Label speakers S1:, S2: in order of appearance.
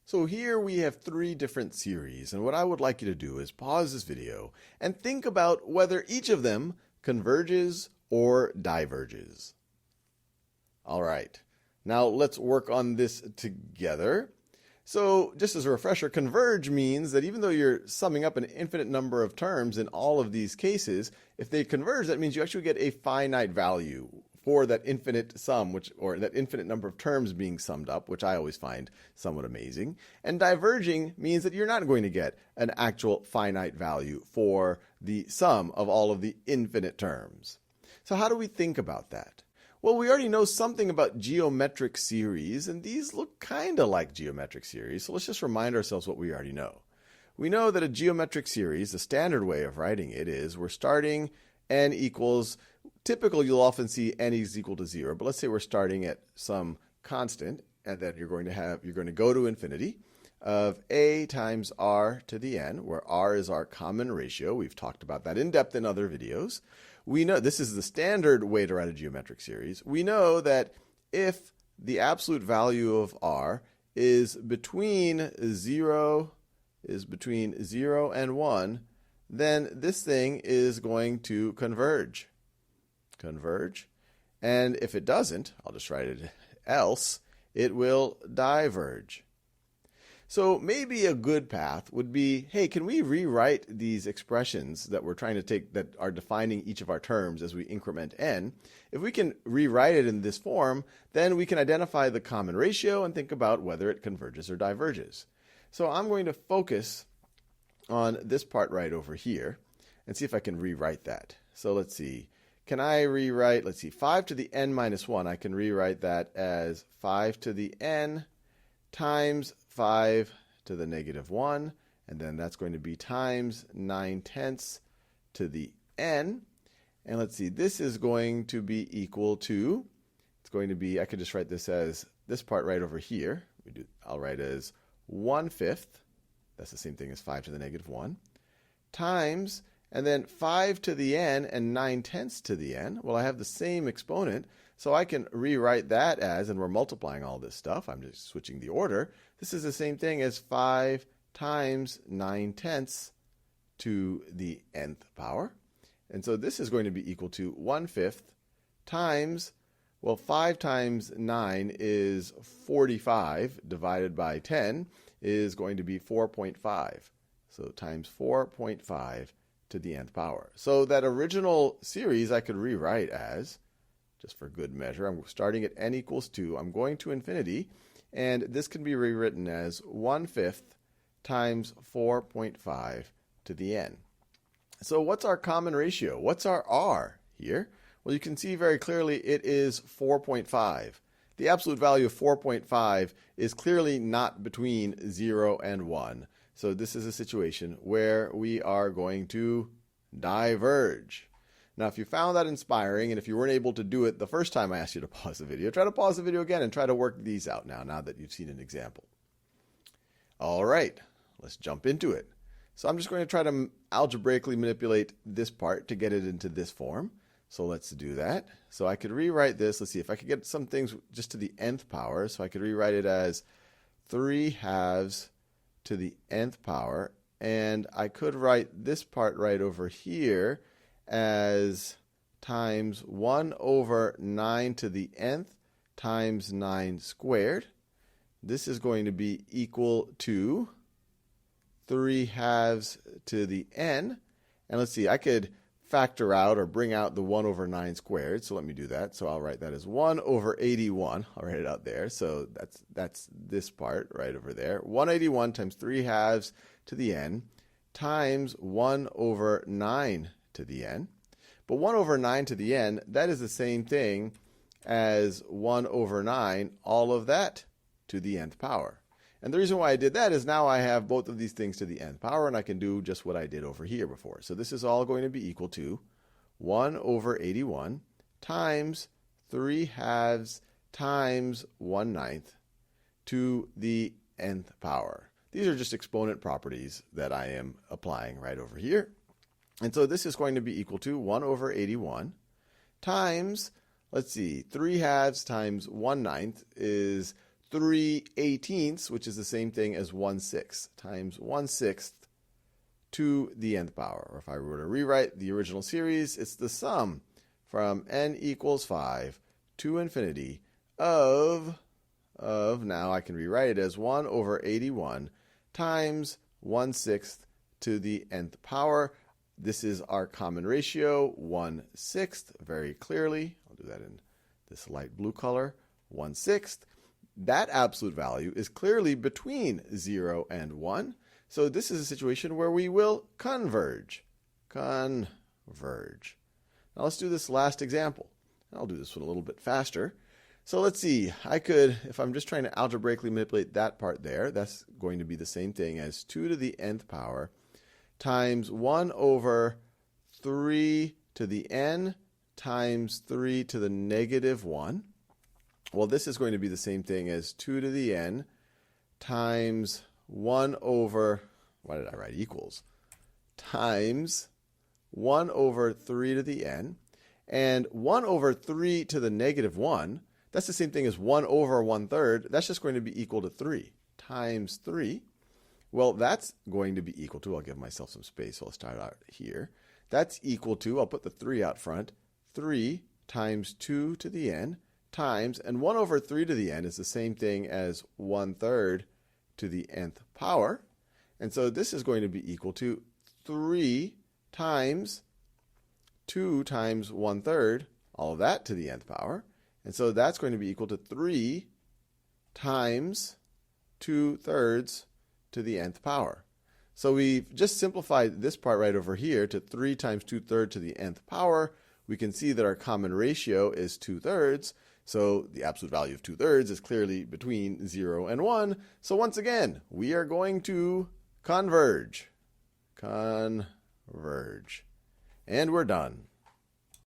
S1: So here we have three different series, and what I would like you to do is pause this video and think about whether each of them converges or diverges. All right, now let's work on this together. So just as a refresher, converge means that even though you're summing up an infinite number of terms in all of these cases, if they converge, that means you actually get a finite value for that infinite sum, or that infinite number of terms being summed up, which I always find somewhat amazing. And diverging means that you're not going to get an actual finite value for the sum of all of the infinite terms. So how do we think about that? Well, we already know something about geometric series, and these look kind of like geometric series, so let's just remind ourselves what we already know. We know that a geometric series, the standard way of writing it is we're starting n equals, typical you'll often see n is equal to 0, but let's say we're starting at some constant, and then you're going to go to infinity of a times r to the n, where r is our common ratio. We've talked about that in depth in other videos. We know this is the standard way to write a geometric series. We know that if the absolute value of r is between 0 and 1, then this thing is going to converge. And if it doesn't, I'll just write it else, it will diverge. So maybe a good path would be, hey, can we rewrite these expressions that we're trying to take that are defining each of our terms as we increment n? If we can rewrite it in this form, then we can identify the common ratio and think about whether it converges or diverges. So I'm going to focus on this part right over here and see if I can rewrite that. So let's see. Can I rewrite, 5 to the n minus 1, I can rewrite that as 5 to the n times 5 to the negative 1, and then that's going to be times 9/10 to the n. And let's see, this is going to be equal to, I could just write this as this part right over here. I'll write as 1/5, that's the same thing as 5 to the negative 1, times, and then 5 to the n and 9/10 to the n. Well, I have the same exponent, so I can rewrite that as, and we're multiplying all this stuff, I'm just switching the order. This is the same thing as 5 times 9/10 to the nth power. And so this is going to be equal to 1/5 times, well, 5 times 9 is 45, divided by 10 is going to be 4.5. So times 4.5 to the nth power. So that original series I could rewrite as, just for good measure, I'm starting at n equals 2, I'm going to infinity, and this can be rewritten as 1/5 times 4.5 to the n. So what's our common ratio? What's our r here? Well, you can see very clearly it is 4.5. The absolute value of 4.5 is clearly not between 0 and 1. So this is a situation where we are going to diverge. Now, if you found that inspiring, and if you weren't able to do it the first time I asked you to pause the video, try to pause the video again and try to work these out now that you've seen an example. All right, let's jump into it. So I'm just going to try to algebraically manipulate this part to get it into this form. So let's do that. So I could rewrite this. Let's see if I could get some things just to the nth power. So I could rewrite it as 3/2 to the nth power. And I could write this part right over here as times 1/9 to the nth times 9 squared. This is going to be equal to 3/2 to the n. And let's see, I could factor out or bring out the 1/9 squared. So let me do that. So I'll write that as 1/81. I'll write it out there. So that's this part right over there. 181 times 3/2 to the n times 1/9 to the n. But 1/9 to the n, that is the same thing as 1/9, all of that to the nth power. And the reason why I did that is now I have both of these things to the nth power, and I can do just what I did over here before. So this is all going to be equal to 1/81 times 3/2 times 1/9 to the nth power. These are just exponent properties that I am applying right over here. And so this is going to be equal to 1/81 times, let's see, 3/2 times 1/9 is 3/18, which is the same thing as 1/6 times 1/6 to the nth power. Or if I were to rewrite the original series, it's the sum from n equals 5 to infinity of now I can rewrite it as 1 over 81 times 1/6 to the nth power. This is our common ratio, 1/6, very clearly. I'll do that in this light blue color, 1/6. That absolute value is clearly between 0 and 1. So this is a situation where we will converge. Converge. Now let's do this last example. I'll do this one a little bit faster. So let's see. I could, if I'm just trying to algebraically manipulate that part there, that's going to be the same thing as 2 to the nth power times 1 over 3 to the n times 3 to the negative 1. Well, this is going to be the same thing as 2 to the n times 1 over, why did I write equals? Times 1 over 3 to the n. And 1 over 3 to the negative 1, that's the same thing as 1 over 1/3. That's just going to be equal to 3 times 3. Well, that's going to be equal to, I'll give myself some space, so I'll start out here. That's equal to, I'll put the 3 out front, 3 times 2 to the n times, and 1 over 3 to the n is the same thing as 1/3 to the nth power. And so this is going to be equal to 3 times 2 times 1/3, all of that to the nth power. And so that's going to be equal to 3 times 2/3 to the nth power. So we've just simplified this part right over here to 3 times 2/3 to the nth power. We can see that our common ratio is 2/3. So the absolute value of 2/3 is clearly between 0 and 1. So once again, we are going to converge. Converge. And we're done.